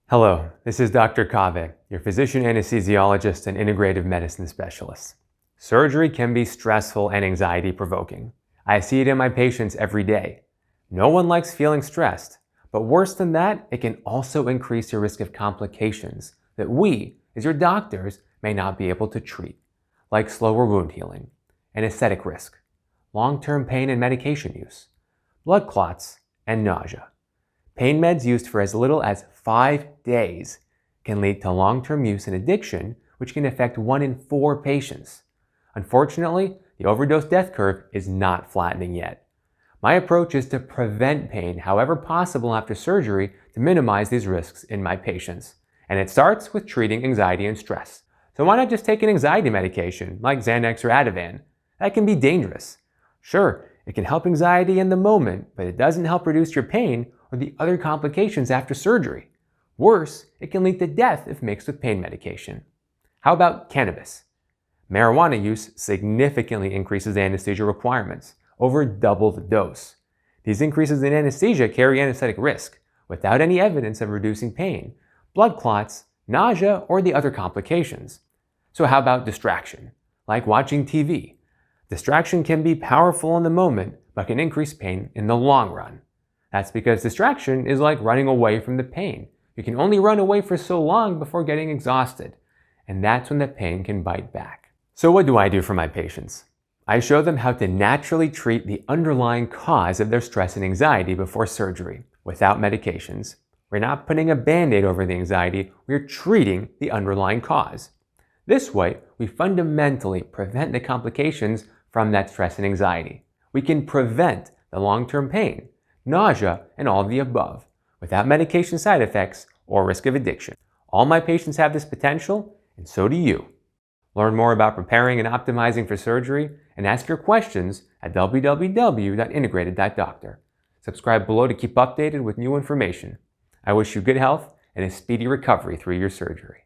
Hello, this is Dr. Kave, your physician anesthesiologist and integrative medicine specialist. Surgery can be stressful and anxiety-provoking. I see it in my patients every day. No one likes feeling stressed, but worse than that, it can also increase your risk of complications that we, as your doctors, may not be able to treat, like slower wound healing, anesthetic risk, long-term pain and medication use, blood clots, and nausea. Pain meds used for as little as 5 days can lead to long-term use and addiction, which can affect 1 in 4 patients. Unfortunately, the overdose death curve is not flattening yet. My approach is to prevent pain however possible after surgery to minimize these risks in my patients. And it starts with treating anxiety and stress. So why not just take an anxiety medication like Xanax or Ativan? That can be dangerous. Sure, it can help anxiety in the moment, but it doesn't help reduce your pain or the other complications after surgery. Worse, it can lead to death if mixed with pain medication. How about cannabis? Marijuana use significantly increases anesthesia requirements, over double the dose. These increases in anesthesia carry anesthetic risk, without any evidence of reducing pain, blood clots, nausea, or the other complications. So how about distraction, like watching TV? Distraction can be powerful in the moment, but can increase pain in the long run. That's because distraction is like running away from the pain. You can only run away for so long before getting exhausted, and that's when the pain can bite back. So what do I do for my patients? I show them how to naturally treat the underlying cause of their stress and anxiety before surgery, without medications. We're not putting a band-aid over the anxiety, we're treating the underlying cause. This way, we fundamentally prevent the complications from that stress and anxiety. We can prevent the long-term pain, nausea, and all of the above, without medication side effects or risk of addiction. All my patients have this potential, and so do you. Learn more about preparing and optimizing for surgery, and ask your questions at www.integrated.doctor. Subscribe below to keep updated with new information. I wish you good health and a speedy recovery through your surgery.